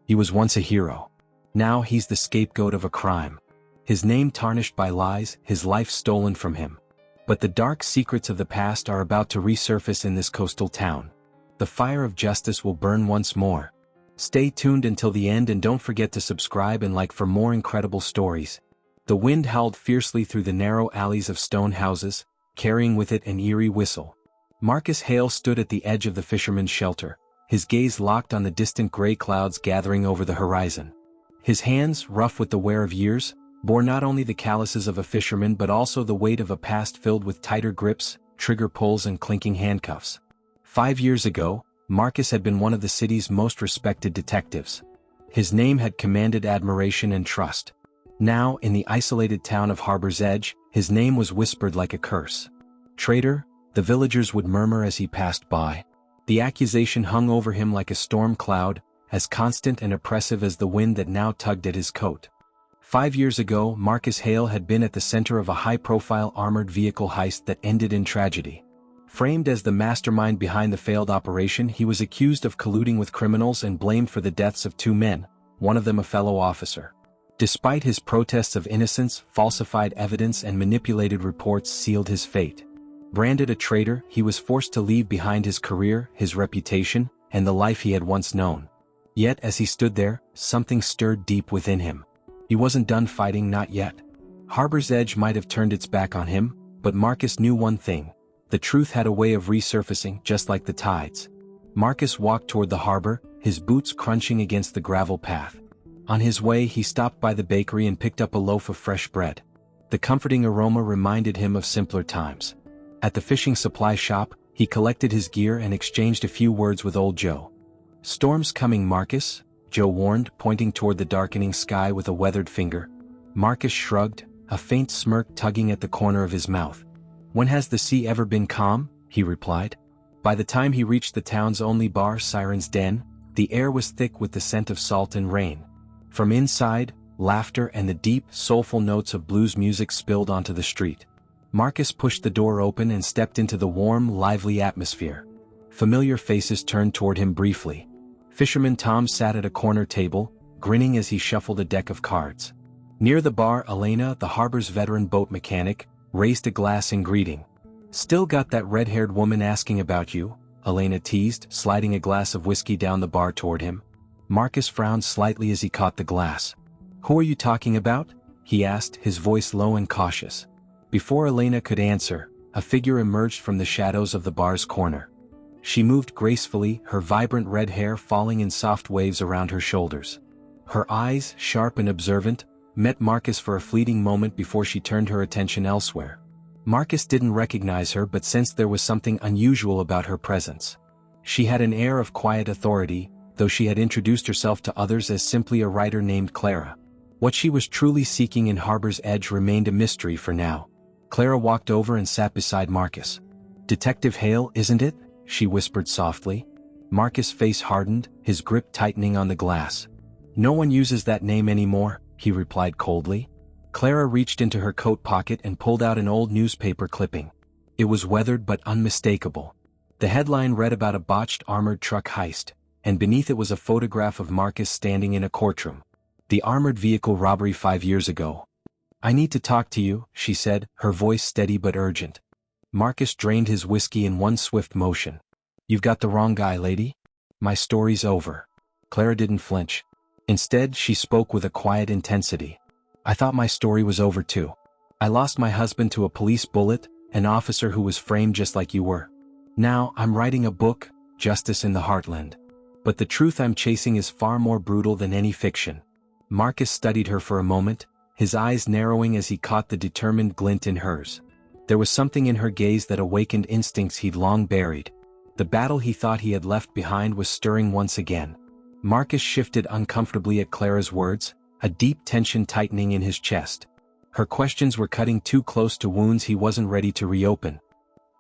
He was once a hero. Now he's the scapegoat of a crime. His name tarnished by lies, his life stolen from him. But the dark secrets of the past are about to resurface in this coastal town. The fire of justice will burn once more. Stay tuned until the end and don't forget to subscribe and like for more incredible stories. The wind howled fiercely through the narrow alleys of stone houses, carrying with it an eerie whistle. Marcus Hale stood at the edge of the fisherman's shelter, his gaze locked on the distant gray clouds gathering over the horizon. His hands, rough with the wear of years, bore not only the calluses of a fisherman but also the weight of a past filled with tighter grips, trigger pulls and clinking handcuffs. 5 years ago, Marcus had been one of the city's most respected detectives. His name had commanded admiration and trust. Now, in the isolated town of Harbor's Edge, his name was whispered like a curse. Traitor, the villagers would murmur as he passed by. The accusation hung over him like a storm cloud, as constant and oppressive as the wind that now tugged at his coat. 5 years ago, Marcus Hale had been at the center of a high-profile armored vehicle heist that ended in tragedy. Framed as the mastermind behind the failed operation, he was accused of colluding with criminals and blamed for the deaths of 2 men, one of them a fellow officer. Despite his protests of innocence, falsified evidence and manipulated reports sealed his fate. Branded a traitor, he was forced to leave behind his career, his reputation, and the life he had once known. Yet as he stood there, something stirred deep within him. He wasn't done fighting, not yet. Harbor's Edge might have turned its back on him, but Marcus knew one thing. The truth had a way of resurfacing, just like the tides. Marcus walked toward the harbor, his boots crunching against the gravel path. On his way, he stopped by the bakery and picked up a loaf of fresh bread. The comforting aroma reminded him of simpler times. At the fishing supply shop, he collected his gear and exchanged a few words with old Joe. "Storm's coming, Marcus," Joe warned, pointing toward the darkening sky with a weathered finger. Marcus shrugged, a faint smirk tugging at the corner of his mouth. "When has the sea ever been calm?" he replied. By the time he reached the town's only bar, Siren's Den, the air was thick with the scent of salt and rain. From inside, laughter and the deep, soulful notes of blues music spilled onto the street. Marcus pushed the door open and stepped into the warm, lively atmosphere. Familiar faces turned toward him briefly. Fisherman Tom sat at a corner table, grinning as he shuffled a deck of cards. Near the bar, Elena, the harbor's veteran boat mechanic, raised a glass in greeting. "Still got that red-haired woman asking about you," Elena teased, sliding a glass of whiskey down the bar toward him. Marcus frowned slightly as he caught the glass. "Who are you talking about?" he asked, his voice low and cautious. Before Elena could answer, a figure emerged from the shadows of the bar's corner. She moved gracefully, her vibrant red hair falling in soft waves around her shoulders. Her eyes, sharp and observant, met Marcus for a fleeting moment before she turned her attention elsewhere. Marcus didn't recognize her but sensed there was something unusual about her presence. She had an air of quiet authority, though she had introduced herself to others as simply a writer named Clara. What she was truly seeking in Harbor's Edge remained a mystery for now. Clara walked over and sat beside Marcus. "Detective Hale, isn't it?" she whispered softly. Marcus' face hardened, his grip tightening on the glass. "No one uses that name anymore," he replied coldly. Clara reached into her coat pocket and pulled out an old newspaper clipping. It was weathered but unmistakable. The headline read about a botched armored truck heist, and beneath it was a photograph of Marcus standing in a courtroom. "The armored vehicle robbery 5 years ago." "I need to talk to you," she said, her voice steady but urgent. Marcus drained his whiskey in one swift motion. "You've got the wrong guy, lady. My story's over." Clara didn't flinch. Instead, she spoke with a quiet intensity. "I thought my story was over too. I lost my husband to a police bullet, an officer who was framed just like you were. Now, I'm writing a book, Justice in the Heartland. But the truth I'm chasing is far more brutal than any fiction." Marcus studied her for a moment, his eyes narrowing as he caught the determined glint in hers. There was something in her gaze that awakened instincts he'd long buried. The battle he thought he had left behind was stirring once again. Marcus shifted uncomfortably at Clara's words, a deep tension tightening in his chest. Her questions were cutting too close to wounds he wasn't ready to reopen.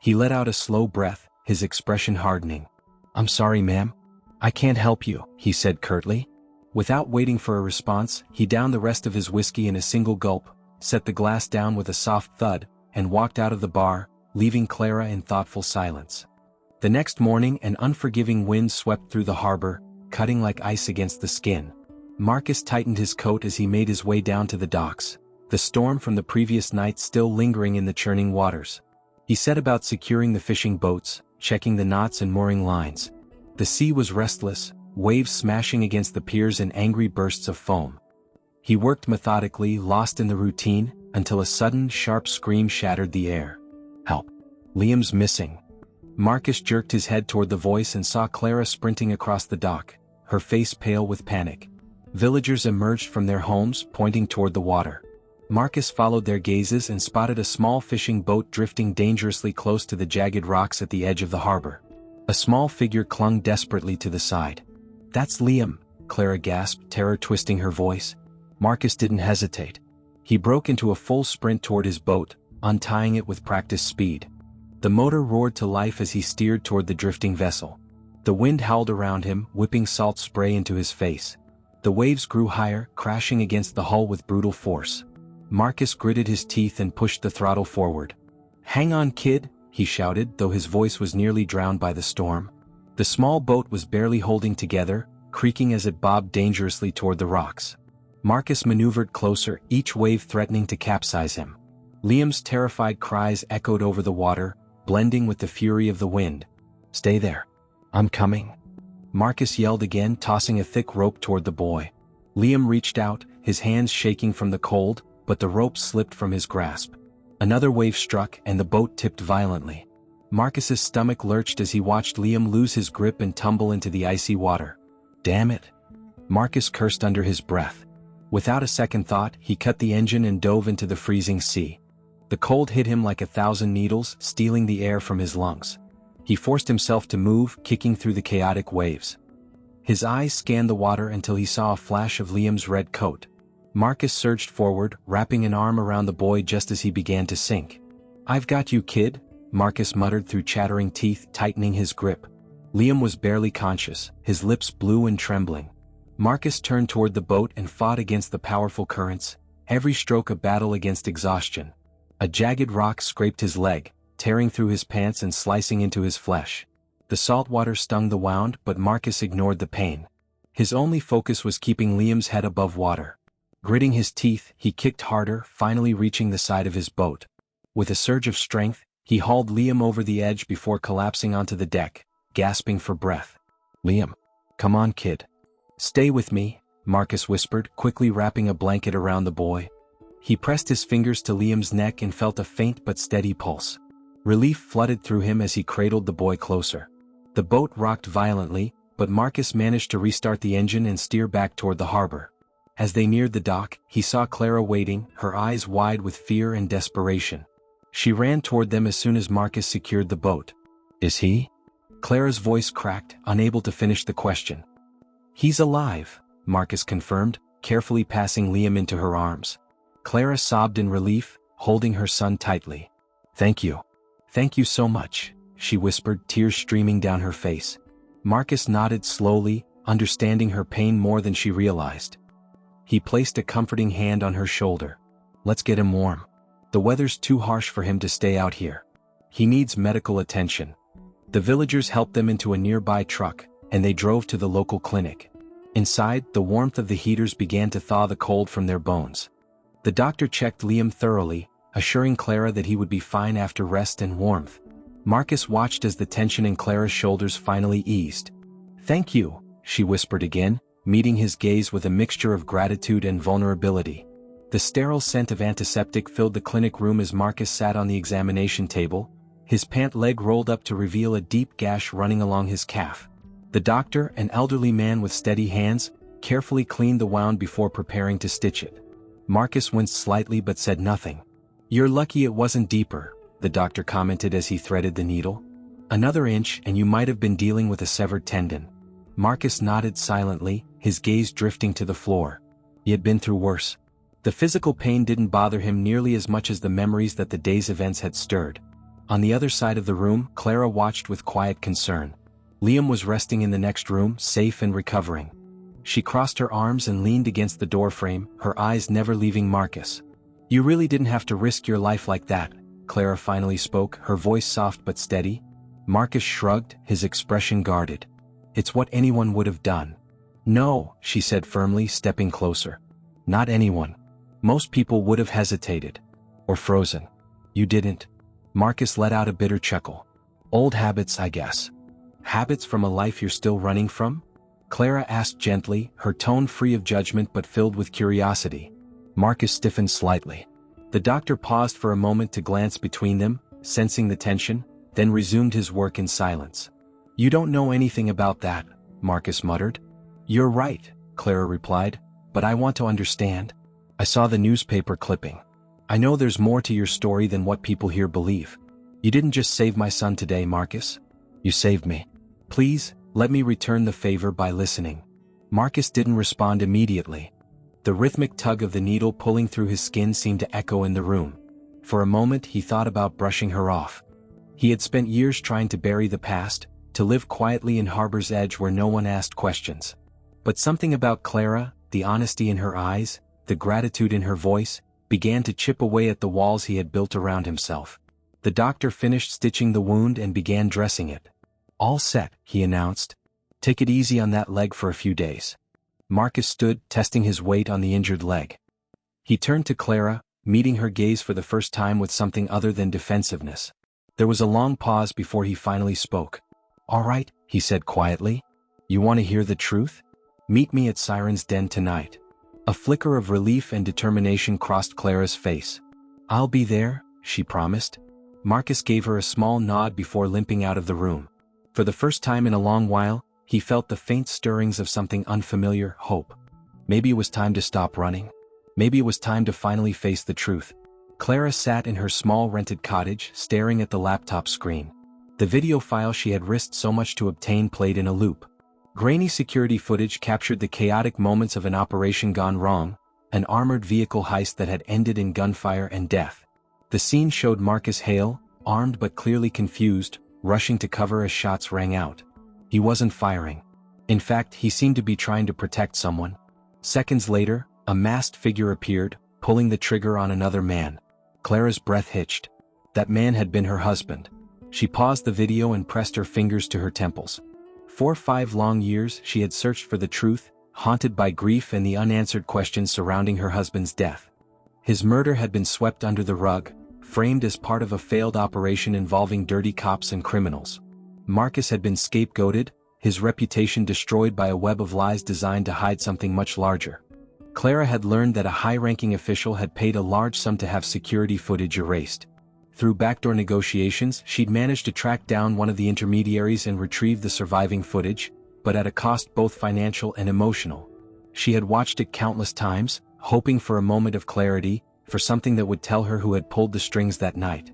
He let out a slow breath, his expression hardening. "I'm sorry, ma'am. I can't help you," he said curtly. Without waiting for a response, he downed the rest of his whiskey in a single gulp, set the glass down with a soft thud, and walked out of the bar, leaving Clara in thoughtful silence. The next morning, an unforgiving wind swept through the harbor, cutting like ice against the skin. Marcus tightened his coat as he made his way down to the docks, the storm from the previous night still lingering in the churning waters. He set about securing the fishing boats, checking the knots and mooring lines. The sea was restless, waves smashing against the piers in angry bursts of foam. He worked methodically, lost in the routine, until a sudden, sharp scream shattered the air. "Help! Liam's missing." Marcus jerked his head toward the voice and saw Clara sprinting across the dock, her face pale with panic. Villagers emerged from their homes, pointing toward the water. Marcus followed their gazes and spotted a small fishing boat drifting dangerously close to the jagged rocks at the edge of the harbor. A small figure clung desperately to the side. "That's Liam," Clara gasped, terror twisting her voice. Marcus didn't hesitate. He broke into a full sprint toward his boat, untying it with practiced speed. The motor roared to life as he steered toward the drifting vessel. The wind howled around him, whipping salt spray into his face. The waves grew higher, crashing against the hull with brutal force. Marcus gritted his teeth and pushed the throttle forward. "Hang on, kid," he shouted, though his voice was nearly drowned by the storm. The small boat was barely holding together, creaking as it bobbed dangerously toward the rocks. Marcus maneuvered closer, each wave threatening to capsize him. Liam's terrified cries echoed over the water, blending with the fury of the wind. "Stay there. I'm coming." Marcus yelled again, tossing a thick rope toward the boy. Liam reached out, his hands shaking from the cold, but the rope slipped from his grasp. Another wave struck and the boat tipped violently. Marcus's stomach lurched as he watched Liam lose his grip and tumble into the icy water. "Damn it!" Marcus cursed under his breath. Without a second thought, he cut the engine and dove into the freezing sea. The cold hit him like 1,000 needles, stealing the air from his lungs. He forced himself to move, kicking through the chaotic waves. His eyes scanned the water until he saw a flash of Liam's red coat. Marcus surged forward, wrapping an arm around the boy just as he began to sink. "I've got you, kid," Marcus muttered through chattering teeth, tightening his grip. Liam was barely conscious, his lips blue and trembling. Marcus turned toward the boat and fought against the powerful currents, every stroke a battle against exhaustion. A jagged rock scraped his leg, tearing through his pants and slicing into his flesh. The salt water stung the wound, but Marcus ignored the pain. His only focus was keeping Liam's head above water. Gritting his teeth, he kicked harder, finally reaching the side of his boat. With a surge of strength, he hauled Liam over the edge before collapsing onto the deck, gasping for breath. "Liam, come on, kid. Stay with me," Marcus whispered, quickly wrapping a blanket around the boy. He pressed his fingers to Liam's neck and felt a faint but steady pulse. Relief flooded through him as he cradled the boy closer. The boat rocked violently, but Marcus managed to restart the engine and steer back toward the harbor. As they neared the dock, he saw Clara waiting, her eyes wide with fear and desperation. She ran toward them as soon as Marcus secured the boat. "Is he?" Clara's voice cracked, unable to finish the question. "He's alive," Marcus confirmed, carefully passing Liam into her arms. Clara sobbed in relief, holding her son tightly. "Thank you. Thank you so much," she whispered, tears streaming down her face. Marcus nodded slowly, understanding her pain more than she realized. He placed a comforting hand on her shoulder. "Let's get him warm. The weather's too harsh for him to stay out here. He needs medical attention." The villagers helped them into a nearby truck, and they drove to the local clinic. Inside, the warmth of the heaters began to thaw the cold from their bones. The doctor checked Liam thoroughly, assuring Clara that he would be fine after rest and warmth. Marcus watched as the tension in Clara's shoulders finally eased. "Thank you," she whispered again, meeting his gaze with a mixture of gratitude and vulnerability. The sterile scent of antiseptic filled the clinic room as Marcus sat on the examination table, his pant leg rolled up to reveal a deep gash running along his calf. The doctor, an elderly man with steady hands, carefully cleaned the wound before preparing to stitch it. Marcus winced slightly but said nothing. "You're lucky it wasn't deeper," the doctor commented as he threaded the needle. "Another inch and you might have been dealing with a severed tendon." Marcus nodded silently, his gaze drifting to the floor. He had been through worse. The physical pain didn't bother him nearly as much as the memories that the day's events had stirred. On the other side of the room, Clara watched with quiet concern. Liam was resting in the next room, safe and recovering. She crossed her arms and leaned against the doorframe, her eyes never leaving Marcus. "You really didn't have to risk your life like that," Clara finally spoke, her voice soft but steady. Marcus shrugged, his expression guarded. "It's what anyone would have done," No, she said firmly, stepping closer. Not anyone. Most people would have hesitated. Or frozen. You didn't. Marcus let out a bitter chuckle. Old habits, I guess. Habits from a life you're still running from? Clara asked gently, her tone free of judgment but filled with curiosity. Marcus stiffened slightly. The doctor paused for a moment to glance between them, sensing the tension, then resumed his work in silence. You don't know anything about that, Marcus muttered. You're right, Clara replied, but I want to understand. I saw the newspaper clipping. I know there's more to your story than what people here believe. You didn't just save my son today, Marcus. You saved me. Please, let me return the favor by listening. Marcus didn't respond immediately. The rhythmic tug of the needle pulling through his skin seemed to echo in the room. For a moment he thought about brushing her off. He had spent years trying to bury the past, to live quietly in Harbor's Edge where no one asked questions. But something about Clara, the honesty in her eyes, the gratitude in her voice, began to chip away at the walls he had built around himself. The doctor finished stitching the wound and began dressing it. All set, he announced. Take it easy on that leg for a few days. Marcus stood, testing his weight on the injured leg. He turned to Clara, meeting her gaze for the first time with something other than defensiveness. There was a long pause before he finally spoke. All right, he said quietly. You want to hear the truth? Meet me at Siren's Den tonight. A flicker of relief and determination crossed Clara's face. I'll be there, she promised. Marcus gave her a small nod before limping out of the room. For the first time in a long while, he felt the faint stirrings of something unfamiliar, hope. Maybe it was time to stop running. Maybe it was time to finally face the truth. Clara sat in her small rented cottage, staring at the laptop screen. The video file she had risked so much to obtain played in a loop. Grainy security footage captured the chaotic moments of an operation gone wrong, an armored vehicle heist that had ended in gunfire and death. The scene showed Marcus Hale, armed but clearly confused, rushing to cover as shots rang out. He wasn't firing. In fact, he seemed to be trying to protect someone. Seconds later, a masked figure appeared, pulling the trigger on another man. Clara's breath hitched. That man had been her husband. She paused the video and pressed her fingers to her temples. For 5 long years she had searched for the truth, haunted by grief and the unanswered questions surrounding her husband's death. His murder had been swept under the rug, framed as part of a failed operation involving dirty cops and criminals. Marcus had been scapegoated, his reputation destroyed by a web of lies designed to hide something much larger. Clara had learned that a high-ranking official had paid a large sum to have security footage erased. Through backdoor negotiations, she'd managed to track down one of the intermediaries and retrieve the surviving footage, but at a cost both financial and emotional. She had watched it countless times, hoping for a moment of clarity, for something that would tell her who had pulled the strings that night.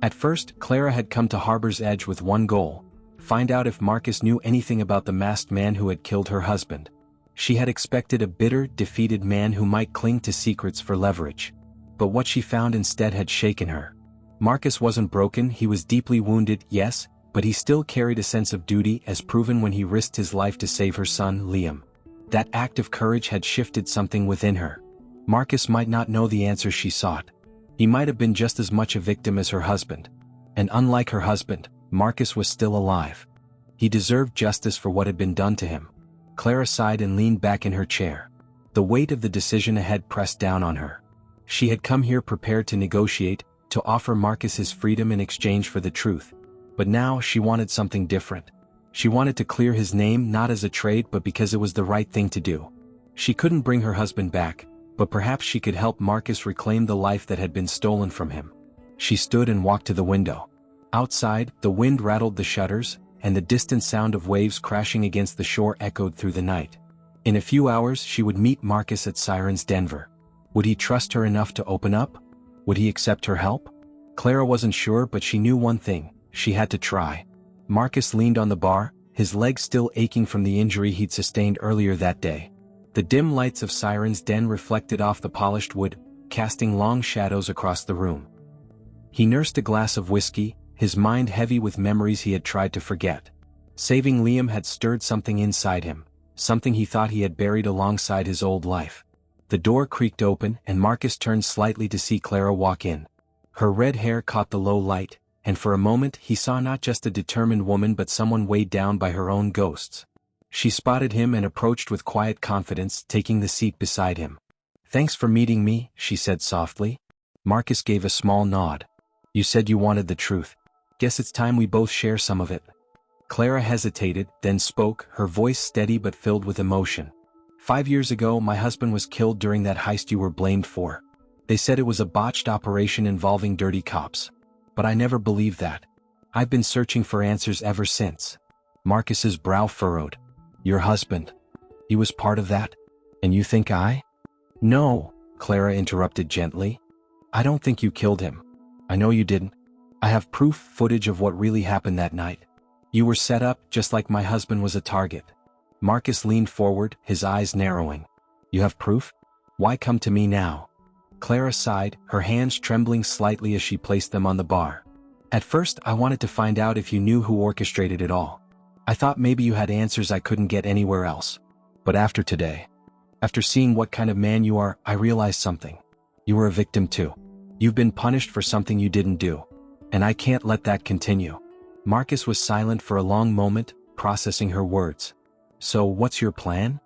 At first, Clara had come to Harbor's Edge with one goal: find out if Marcus knew anything about the masked man who had killed her husband. She had expected a bitter, defeated man who might cling to secrets for leverage. But what she found instead had shaken her. Marcus wasn't broken, he was deeply wounded, yes, but he still carried a sense of duty as proven when he risked his life to save her son, Liam. That act of courage had shifted something within her. Marcus might not know the answers she sought. He might have been just as much a victim as her husband. And unlike her husband, Marcus was still alive. He deserved justice for what had been done to him. Clara sighed and leaned back in her chair. The weight of the decision ahead pressed down on her. She had come here prepared to negotiate, to offer Marcus his freedom in exchange for the truth. But now she wanted something different. She wanted to clear his name not as a trade but because it was the right thing to do. She couldn't bring her husband back, but perhaps she could help Marcus reclaim the life that had been stolen from him. She stood and walked to the window. Outside, the wind rattled the shutters, and the distant sound of waves crashing against the shore echoed through the night. In a few hours she would meet Marcus at Siren's Denver. Would he trust her enough to open up? Would he accept her help? Clara wasn't sure, but she knew one thing: she had to try. Marcus leaned on the bar, his legs still aching from the injury he'd sustained earlier that day. The dim lights of Siren's Den reflected off the polished wood, casting long shadows across the room. He nursed a glass of whiskey, his mind heavy with memories he had tried to forget. Saving Liam had stirred something inside him, something he thought he had buried alongside his old life. The door creaked open, and Marcus turned slightly to see Clara walk in. Her red hair caught the low light, and for a moment he saw not just a determined woman but someone weighed down by her own ghosts. She spotted him and approached with quiet confidence, taking the seat beside him. "Thanks for meeting me," she said softly. Marcus gave a small nod. "You said you wanted the truth. Guess it's time we both share some of it." Clara hesitated, then spoke, her voice steady but filled with emotion. 5 years ago, my husband was killed during that heist you were blamed for. They said it was a botched operation involving dirty cops. But I never believed that. I've been searching for answers ever since. Marcus's brow furrowed. "Your husband. He was part of that? And you think I?" "No," Clara interrupted gently. "I don't think you killed him. I know you didn't. I have footage of what really happened that night. You were set up just like my husband was a target." Marcus leaned forward, his eyes narrowing. "You have proof? Why come to me now?" Clara sighed, her hands trembling slightly as she placed them on the bar. "At first I wanted to find out if you knew who orchestrated it all. I thought maybe you had answers I couldn't get anywhere else. But after today, after seeing what kind of man you are, I realized something. You were a victim too. You've been punished for something you didn't do. And I can't let that continue." Marcus was silent for a long moment, processing her words. "So what's your plan?"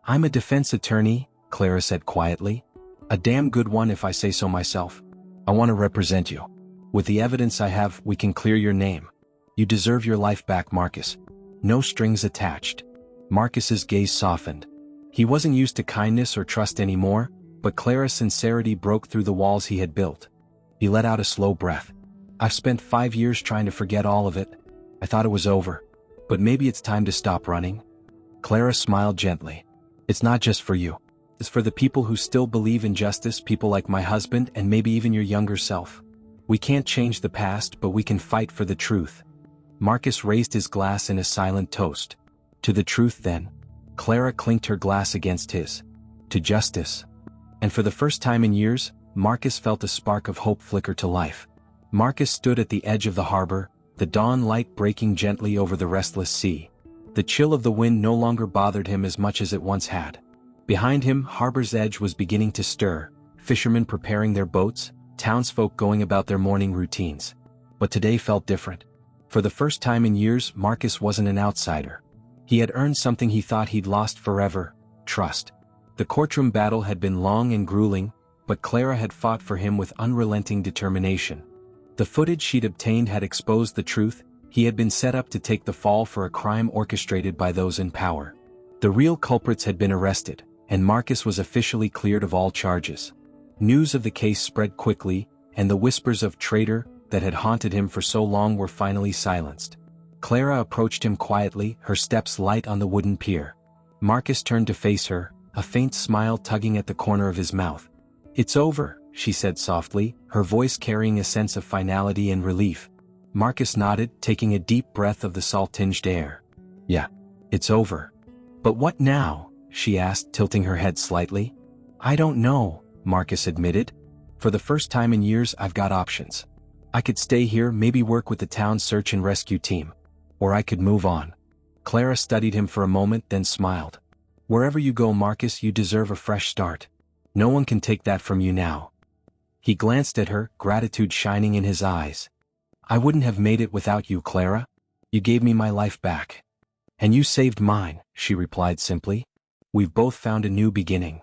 "I'm a defense attorney," Clara said quietly. "A damn good one if I say so myself. I want to represent you. With the evidence I have, we can clear your name. You deserve your life back, Marcus. No strings attached." Marcus's gaze softened. He wasn't used to kindness or trust anymore, but Clara's sincerity broke through the walls he had built. He let out a slow breath. "I've spent 5 years trying to forget all of it. I thought it was over. But maybe it's time to stop running." Clara smiled gently. "It's not just for you. It's for the people who still believe in justice, people like my husband and maybe even your younger self. We can't change the past, but we can fight for the truth." Marcus raised his glass in a silent toast. "To the truth then." Clara clinked her glass against his. "To justice." And for the first time in years, Marcus felt a spark of hope flicker to life. Marcus stood at the edge of the harbor, the dawn light breaking gently over the restless sea. The chill of the wind no longer bothered him as much as it once had. Behind him, harbor's edge was beginning to stir, fishermen preparing their boats, townsfolk going about their morning routines. But today felt different. For the first time in years, Marcus wasn't an outsider. He had earned something he thought he'd lost forever: trust. The courtroom battle had been long and grueling, but Clara had fought for him with unrelenting determination. The footage she'd obtained had exposed the truth: he had been set up to take the fall for a crime orchestrated by those in power. The real culprits had been arrested, and Marcus was officially cleared of all charges. News of the case spread quickly, and the whispers of traitor that had haunted him for so long were finally silenced. Clara approached him quietly, her steps light on the wooden pier. Marcus turned to face her, a faint smile tugging at the corner of his mouth. "It's over," she said softly, her voice carrying a sense of finality and relief. Marcus nodded, taking a deep breath of the salt-tinged air. "Yeah, it's over. But what now?" she asked, tilting her head slightly. "I don't know," Marcus admitted. "For the first time in years, I've got options. I could stay here, maybe work with the town's search and rescue team. Or I could move on." Clara studied him for a moment, then smiled. "Wherever you go, Marcus, you deserve a fresh start. No one can take that from you now." He glanced at her, gratitude shining in his eyes. "I wouldn't have made it without you, Clara. You gave me my life back. And you saved mine," she replied simply. "We've both found a new beginning."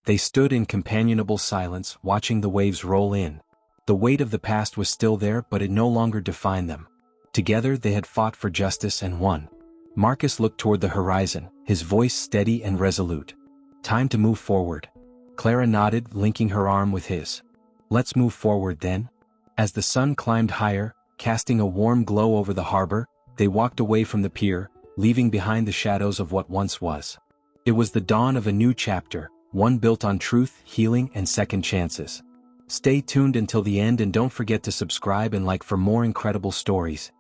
They stood in companionable silence, watching the waves roll in. The weight of the past was still there, but it no longer defined them. Together they had fought for justice and won. Marcus looked toward the horizon, his voice steady and resolute. "Time to move forward." Clara nodded, linking her arm with his. "Let's move forward then." As the sun climbed higher, casting a warm glow over the harbor, they walked away from the pier, leaving behind the shadows of what once was. It was the dawn of a new chapter, one built on truth, healing, and second chances. Stay tuned until the end and don't forget to subscribe and like for more incredible stories.